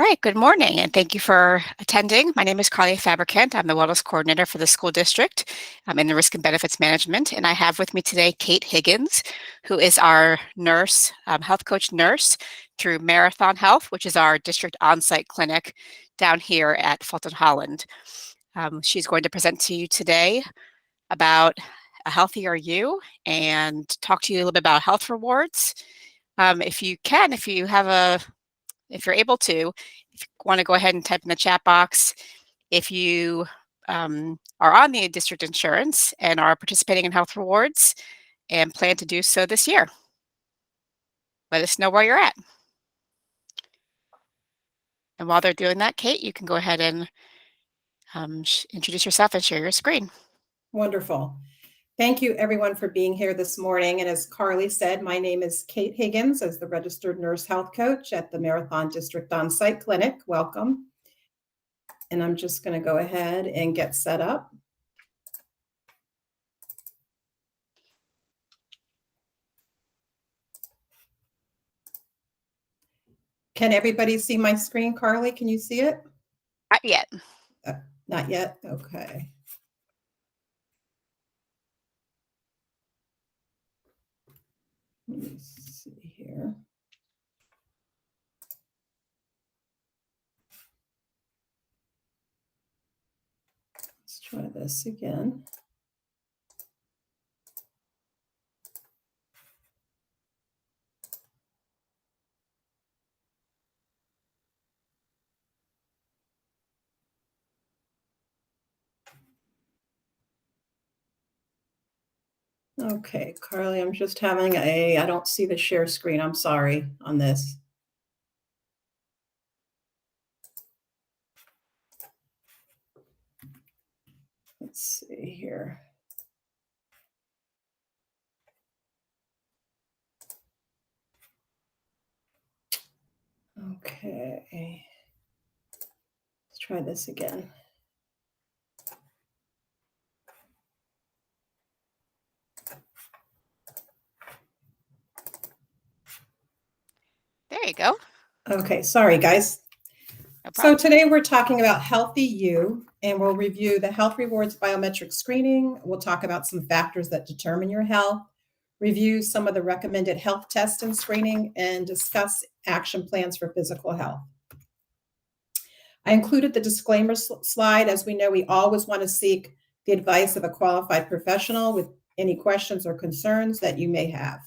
All right, good morning, and thank you for attending. My name is Carly Fabricant. I'm the Wellness Coordinator for the school district. I'm in the Risk and Benefits Management, and I have with me today Kate Higgins, who is our nurse, health coach nurse through Marathon Health, which is our district on-site clinic down here at Fulton Holland. She's going to present to you today about a healthier you and talk to you a little bit about health rewards. If you if you're able to, if you want to go ahead and type in the chat box, if you are on the district insurance and are participating in health rewards and plan to do so this year, let us know where you're at. And while they're doing that, Kate, you can go ahead and introduce yourself and share your screen. Wonderful. Thank you everyone for being here this morning. And as Carly said, my name is Kate Higgins as the registered nurse health coach at the Marathon District On-Site Clinic. Welcome. And I'm just going to go ahead and get set up. Can everybody see my screen? Carly, can you see it? Not yet. Not yet? Okay. Let me see here. Let's try this again. Okay, Carly, I'm just having I don't see the share screen. I'm sorry on this. Let's see here. Okay. Let's try this again. There you go. Okay, sorry guys. So today we're talking about Healthy You, and we'll review the Health Rewards biometric screening. We'll talk about some factors that determine your health, review some of the recommended health tests and screening, and discuss action plans for physical health. I included the disclaimer slide. As we know, we always want to seek the advice of a qualified professional with any questions or concerns that you may have.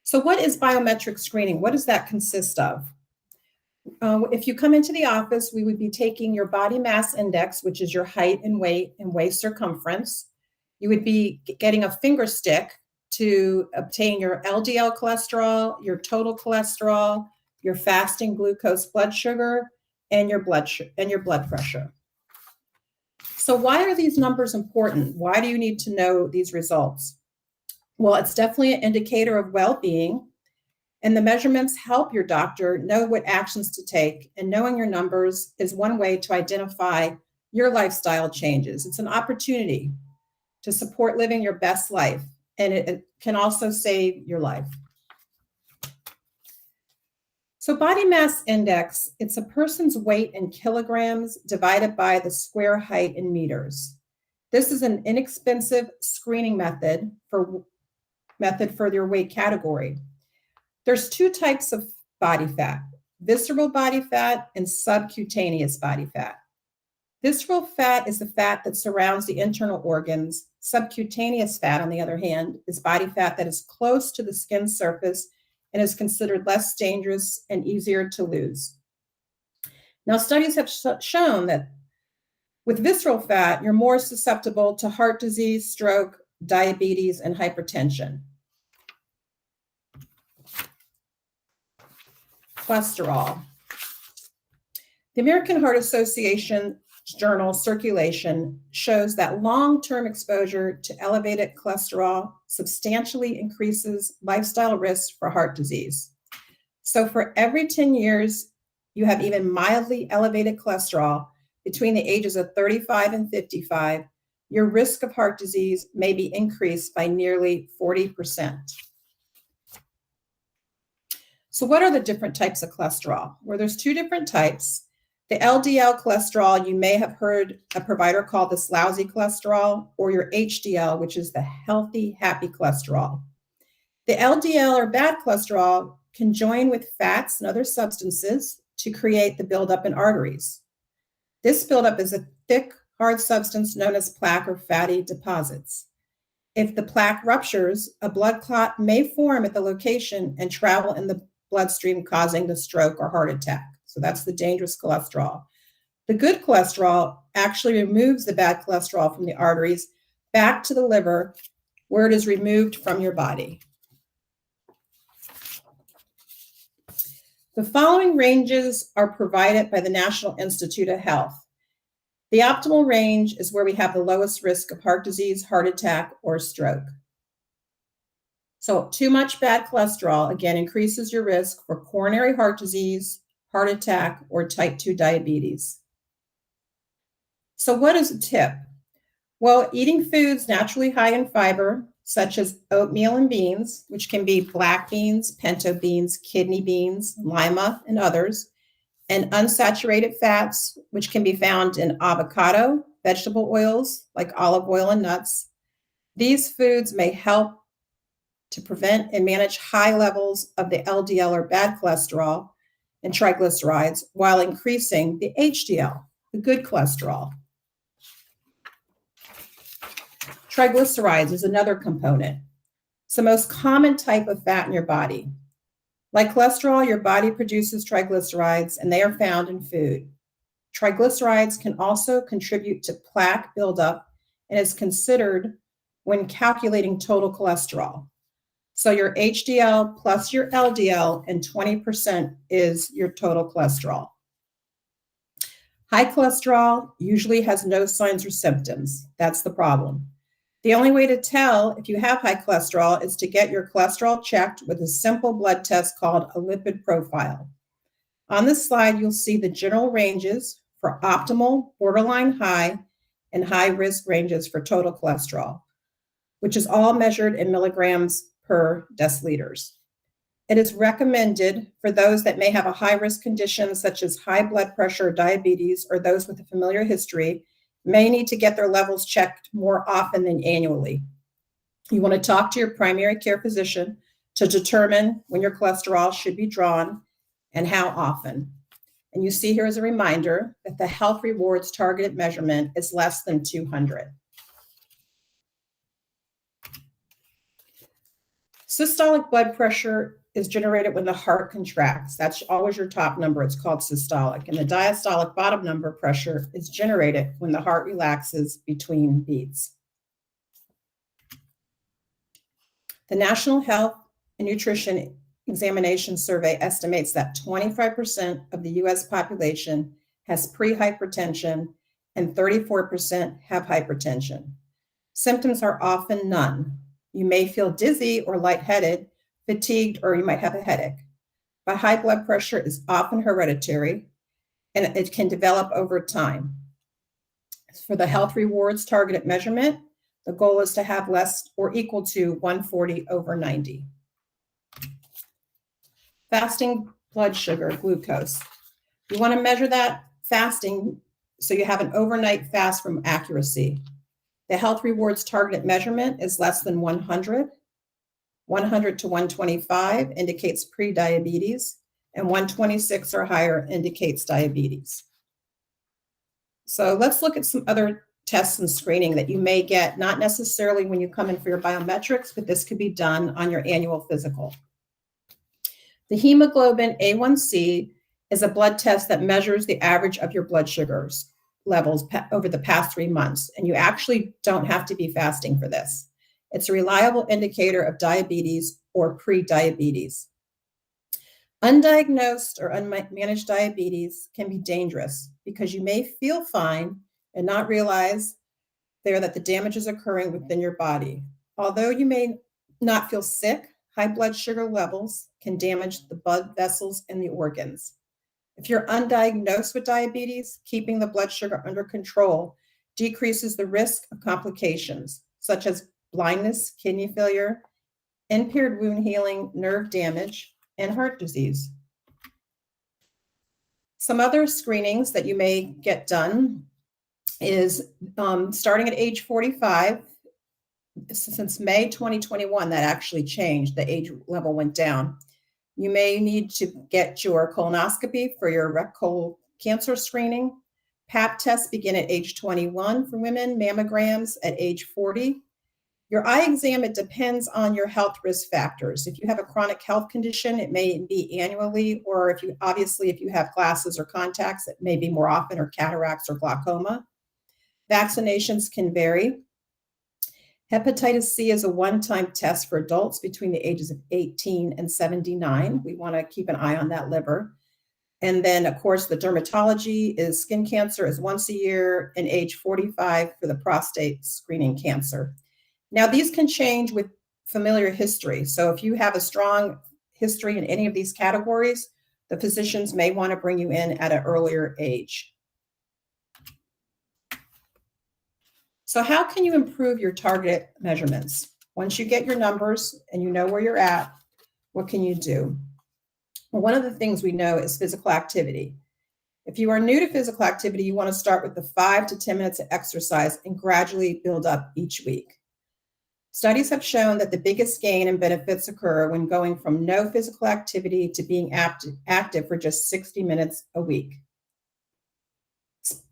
So what is biometric screening? What does that consist of? If you come into the office, we would be taking your body mass index, which is your height and waist circumference. You would be getting a finger stick to obtain your LDL cholesterol, your total cholesterol, your fasting glucose blood sugar, and your blood pressure. So why are these numbers important? Why do you need to know these results? Well, it's definitely an indicator of well-being, and the measurements help your doctor know what actions to take, and knowing your numbers is one way to identify your lifestyle changes. It's an opportunity to support living your best life, and it can also save your life. So body mass index, it's a person's weight in kilograms divided by the square height in meters. This is an inexpensive screening method for your weight category. There's two types of body fat: visceral body fat and subcutaneous body fat. Visceral fat is the fat that surrounds the internal organs. Subcutaneous fat, on the other hand, is body fat that is close to the skin surface and is considered less dangerous and easier to lose. Now, studies have shown that with visceral fat, you're more susceptible to heart disease, stroke, diabetes, and hypertension. Cholesterol. The American Heart Association journal Circulation shows that long-term exposure to elevated cholesterol substantially increases lifestyle risks for heart disease. So for every 10 years, you have even mildly elevated cholesterol between the ages of 35 and 55, your risk of heart disease may be increased by nearly 40%. So what are the different types of cholesterol? Well, there's two different types. The LDL cholesterol, you may have heard a provider call this lousy cholesterol, or your HDL, which is the healthy, happy cholesterol. The LDL or bad cholesterol can join with fats and other substances to create the buildup in arteries. This buildup is a thick, hard substance known as plaque or fatty deposits. If the plaque ruptures, a blood clot may form at the location and travel in the bloodstream, causing the stroke or heart attack. So that's the dangerous cholesterol. The good cholesterol actually removes the bad cholesterol from the arteries back to the liver, where it is removed from your body. The following ranges are provided by the National Institute of Health. The optimal range is where we have the lowest risk of heart disease, heart attack, or stroke. So too much bad cholesterol, again, increases your risk for coronary heart disease, heart attack, or type 2 diabetes. So what is a tip? Well, eating foods naturally high in fiber, such as oatmeal and beans, which can be black beans, pinto beans, kidney beans, lima, and others, and unsaturated fats, which can be found in avocado, vegetable oils like olive oil and nuts. These foods may help to prevent and manage high levels of the LDL or bad cholesterol and triglycerides while increasing the HDL, the good cholesterol. Triglycerides is another component. It's the most common type of fat in your body. Like cholesterol, your body produces triglycerides, and they are found in food. Triglycerides can also contribute to plaque buildup and is considered when calculating total cholesterol. So your HDL plus your LDL and 20% is your total cholesterol. High cholesterol usually has no signs or symptoms. That's the problem. The only way to tell if you have high cholesterol is to get your cholesterol checked with a simple blood test called a lipid profile. On this slide, you'll see the general ranges for optimal, borderline high, and high risk ranges for total cholesterol, which is all measured in milligrams per deciliters. It is recommended for those that may have a high risk condition such as high blood pressure, diabetes, or those with a familiar history may need to get their levels checked more often than annually. You want to talk to your primary care physician to determine when your cholesterol should be drawn and how often. And you see here as a reminder that the Health Rewards targeted measurement is less than 200. Systolic blood pressure is generated when the heart contracts. That's always your top number. It's called systolic. And the diastolic bottom number pressure is generated when the heart relaxes between beats. The National Health and Nutrition Examination Survey estimates that 25% of the US population has pre-hypertension and 34% have hypertension. Symptoms are often none. You may feel dizzy or lightheaded, fatigued, or you might have a headache. But high blood pressure is often hereditary, and it can develop over time. For the Health Rewards targeted measurement, the goal is to have less or equal to 140/90. Fasting blood sugar, glucose. You want to measure that fasting so you have an overnight fast from accuracy. The Health Rewards targeted measurement is less than 100. 100 to 125 indicates pre-diabetes, and 126 or higher indicates diabetes. So let's look at some other tests and screening that you may get, not necessarily when you come in for your biometrics, but this could be done on your annual physical. The hemoglobin A1C is a blood test that measures the average of your blood sugars levels over the past 3 months, and you actually don't have to be fasting for this. It's a reliable indicator of diabetes or pre-diabetes. Undiagnosed or unmanaged diabetes can be dangerous because you may feel fine and not realize that the damage is occurring within your body. Although you may not feel sick, high blood sugar levels can damage the blood vessels and the organs. If you're undiagnosed with diabetes, keeping the blood sugar under control decreases the risk of complications such as blindness, kidney failure, impaired wound healing, nerve damage, and heart disease. Some other screenings that you may get done is starting at age 45. Since May 2021, that actually changed. The age level went down. You may need to get your colonoscopy for your rectal cancer screening. Pap tests begin at age 21 for women, mammograms at age 40. Your eye exam, it depends on your health risk factors. If you have a chronic health condition, it may be annually, or if you have glasses or contacts, it may be more often, or cataracts or glaucoma. Vaccinations can vary. Hepatitis C is a one-time test for adults between the ages of 18 and 79. We want to keep an eye on that liver. And then, of course, the dermatology is skin cancer is once a year, and age 45 for the prostate screening cancer. Now, these can change with familiar history. So if you have a strong history in any of these categories, the physicians may want to bring you in at an earlier age. So how can you improve your target measurements? Once you get your numbers and you know where you're at, what can you do? Well, one of the things we know is physical activity. If you are new to physical activity, you want to start with the 5 to 10 minutes of exercise and gradually build up each week. Studies have shown that the biggest gain and benefits occur when going from no physical activity to being active for just 60 minutes a week.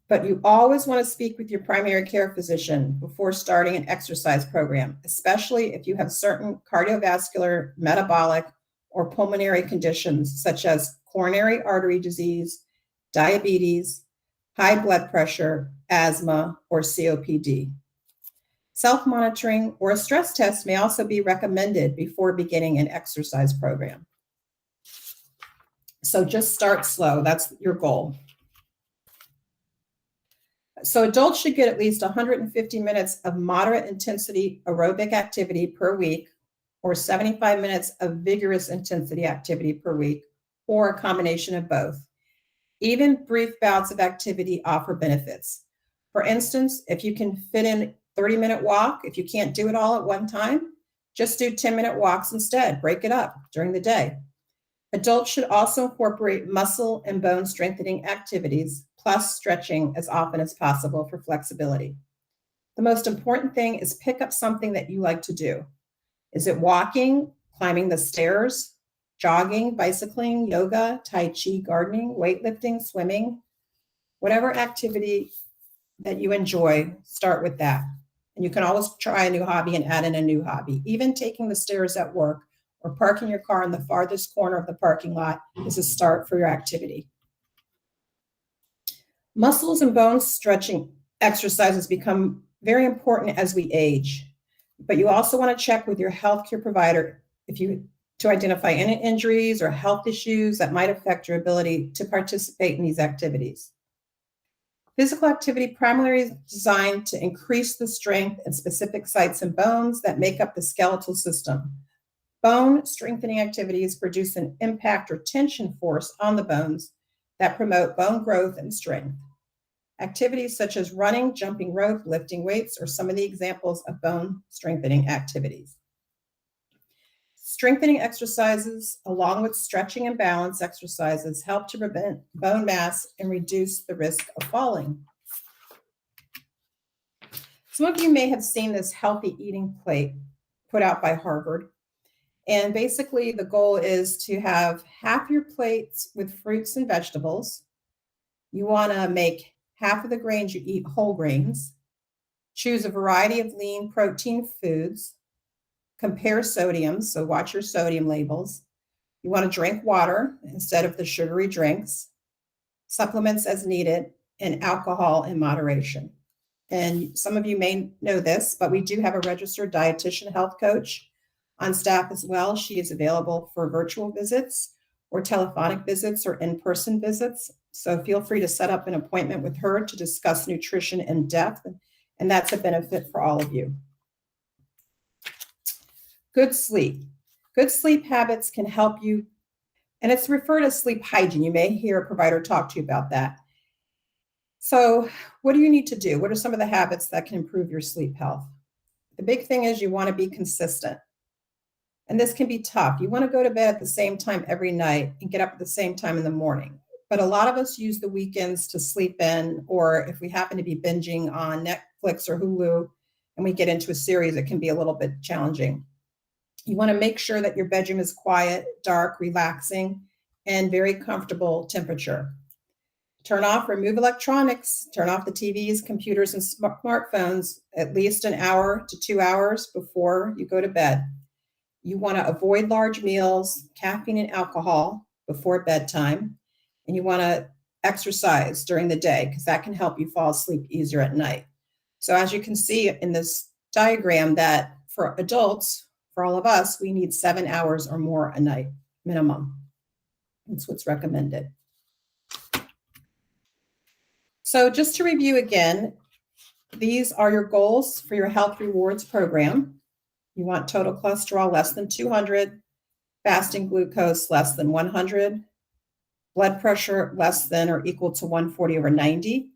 But you always want to speak with your primary care physician before starting an exercise program, especially if you have certain cardiovascular, metabolic, or pulmonary conditions such as coronary artery disease, diabetes, high blood pressure, asthma, or COPD. Self-monitoring or a stress test may also be recommended before beginning an exercise program. So just start slow. That's your goal. So adults should get at least 150 minutes of moderate intensity aerobic activity per week, or 75 minutes of vigorous intensity activity per week, or a combination of both. Even brief bouts of activity offer benefits. For instance, if you can fit in 30-minute walk, if you can't do it all at one time, just do 10-minute walks instead. Break it up during the day. Adults should also incorporate muscle and bone strengthening activities, plus stretching as often as possible for flexibility. The most important thing is pick up something that you like to do. Is it walking, climbing the stairs, jogging, bicycling, yoga, tai chi, gardening, weightlifting, swimming? Whatever activity that you enjoy, start with that. And you can always try a new hobby and add in a new hobby. Even taking the stairs at work or parking your car in the farthest corner of the parking lot is a start for your activity. Muscles and bone stretching exercises become very important as we age, but you also want to check with your healthcare provider to identify any injuries or health issues that might affect your ability to participate in these activities. Physical activity primarily is designed to increase the strength and specific sites and bones that make up the skeletal system. Bone strengthening activities produce an impact or tension force on the bones that promote bone growth and strength. Activities such as running, jumping rope, lifting weights are some of the examples of bone strengthening activities. Strengthening exercises, along with stretching and balance exercises, help to prevent bone mass and reduce the risk of falling. Some of you may have seen this healthy eating plate put out by Harvard. And basically, the goal is to have half your plates with fruits and vegetables. You want to make half of the grains you eat whole grains. Choose a variety of lean protein foods. Compare sodium, so watch your sodium labels. You want to drink water instead of the sugary drinks. Supplements as needed, and alcohol in moderation. And some of you may know this, but we do have a registered dietitian health coach on staff as well. She is available for virtual visits or telephonic visits or in-person visits. So feel free to set up an appointment with her to discuss nutrition in depth, and that's a benefit for all of you. Good sleep. Good sleep habits can help you, and it's referred as sleep hygiene. You may hear a provider talk to you about that. So what do you need to do? What are some of the habits that can improve your sleep health? The big thing is you want to be consistent. And this can be tough. You want to go to bed at the same time every night and get up at the same time in the morning. But a lot of us use the weekends to sleep in, or if we happen to be binging on Netflix or Hulu and we get into a series, it can be a little bit challenging. You want to make sure that your bedroom is quiet, dark, relaxing, and very comfortable temperature. Turn off, remove electronics, turn off the TVs, computers, and smartphones at least an hour to 2 hours before you go to bed. You want to avoid large meals, caffeine, and alcohol before bedtime. And you want to exercise during the day because that can help you fall asleep easier at night. So as you can see in this diagram, that for adults, for all of us, we need 7 hours or more a night minimum. That's what's recommended. So just to review again, these are your goals for your health rewards program. You want total cholesterol less than 200, fasting glucose less than 100, blood pressure less than or equal to 140/90,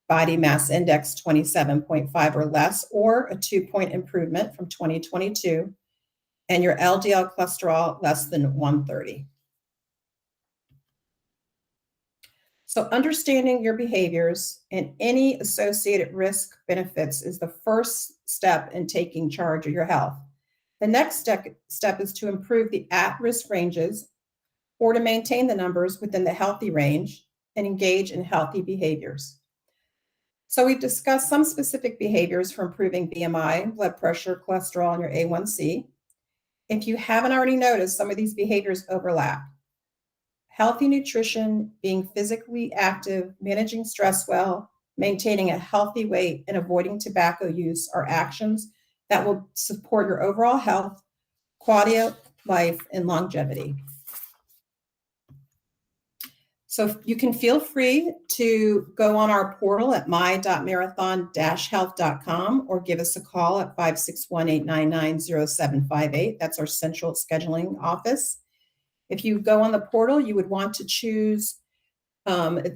body mass index 27.5 or less, or a 2-point improvement from 2022, and your LDL cholesterol less than 130. So understanding your behaviors and any associated risk benefits is the first step in taking charge of your health. The next step is to improve the at-risk ranges or to maintain the numbers within the healthy range and engage in healthy behaviors. So we've discussed some specific behaviors for improving BMI, blood pressure, cholesterol, and your A1C. If you haven't already noticed, some of these behaviors overlap. Healthy nutrition, being physically active, managing stress well, maintaining a healthy weight, and avoiding tobacco use are actions that will support your overall health, quality of life, and longevity. So you can feel free to go on our portal at my.marathon-health.com or give us a call at 561-899-0758. That's our central scheduling office. If you go on the portal, you would want to choose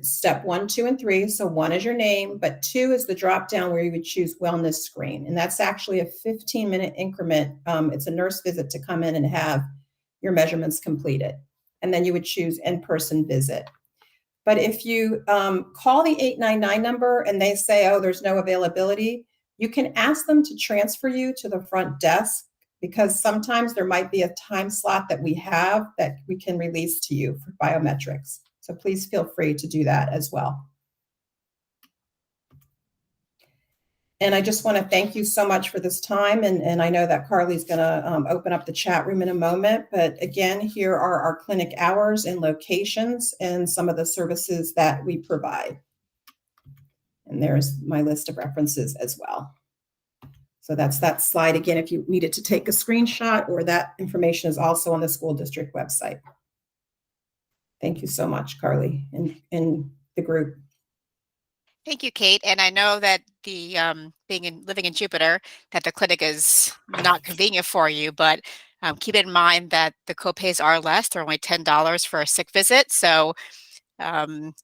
step 1, 2, and 3. So 1 is your name, but 2 is the drop down where you would choose wellness screen. And that's actually a 15-minute increment. It's a nurse visit to come in and have your measurements completed. And then you would choose in-person visit. But if you call the 899 number and they say, oh, there's no availability, you can ask them to transfer you to the front desk, because sometimes there might be a time slot that we have that we can release to you for biometrics. So please feel free to do that as well. And I just want to thank you so much for this time. And I know that Carly's going to open up the chat room in a moment. But again, here are our clinic hours and locations and some of the services that we provide. And there's my list of references as well. So that's that slide again, if you needed to take a screenshot, or that information is also on the school district website. Thank you so much, Carly, and the group. Thank you, Kate. And I know that the living in Jupiter, that the clinic is not convenient for you, but keep in mind that the copays are less. They're only $10 for a sick visit. So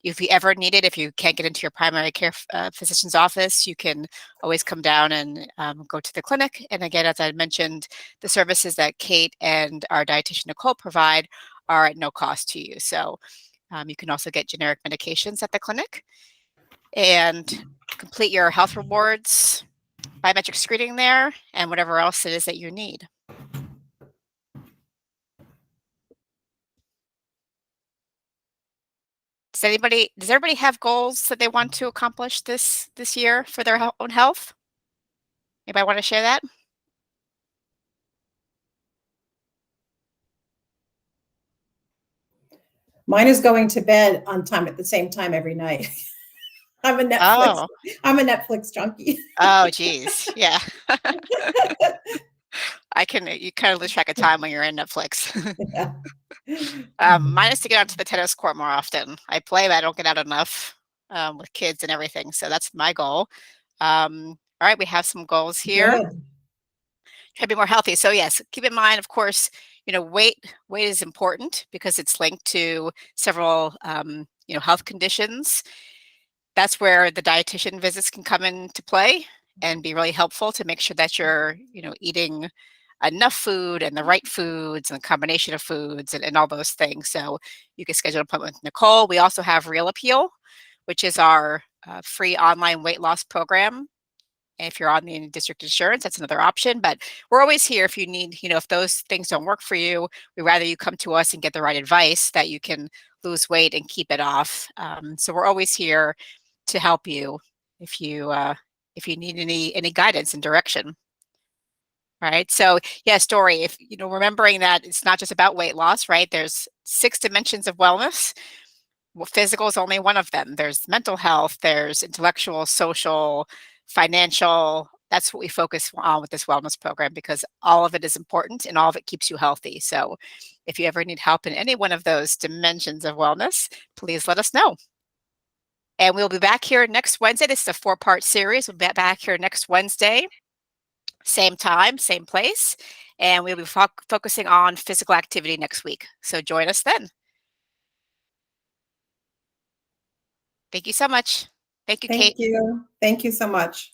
if you ever need it, if you can't get into your primary care physician's office, you can always come down and go to the clinic. And again, as I mentioned, the services that Kate and our dietitian Nicole provide are at no cost to you. So you can also get generic medications at the clinic and complete your health rewards, biometric screening there, and whatever else it is that you need. Does everybody have goals that they want to accomplish this year for their own health? Anybody want to share that? Mine is going to bed on time at the same time every night. I'm a Netflix junkie. Oh, geez. Yeah. You kind of lose track of time when you're in Netflix. Yeah. Mine is to get onto the tennis court more often. I play, but I don't get out enough with kids and everything. So that's my goal. All right, we have some goals here. Good. Try to be more healthy. So yes, keep in mind, of course, weight is important because it's linked to several, health conditions. That's where the dietitian visits can come into play and be really helpful to make sure that you're, eating enough food and the right foods and the combination of foods and all those things. So you can schedule an appointment with Nicole. We also have Real Appeal, which is our free online weight loss program. If you're on the district insurance, that's another option, but we're always here if you need, if those things don't work for you, we'd rather you come to us and get the right advice that you can lose weight and keep it off. So we're always here to help you if you need any guidance and direction. Right. So yeah, Story, if remembering that it's not just about weight loss, right? There's 6 dimensions of wellness. Well, physical is only one of them. There's mental health, there's intellectual, social, financial. That's what we focus on with this wellness program because all of it is important and all of it keeps you healthy. So if you ever need help in any one of those dimensions of wellness, please let us know. And we'll be back here next Wednesday. This is a 4-part series. We'll be back here next Wednesday, same time, same place. And we'll be focusing on physical activity next week. So join us then. Thank you so much. Thank you, Kate. Thank you. Thank you so much.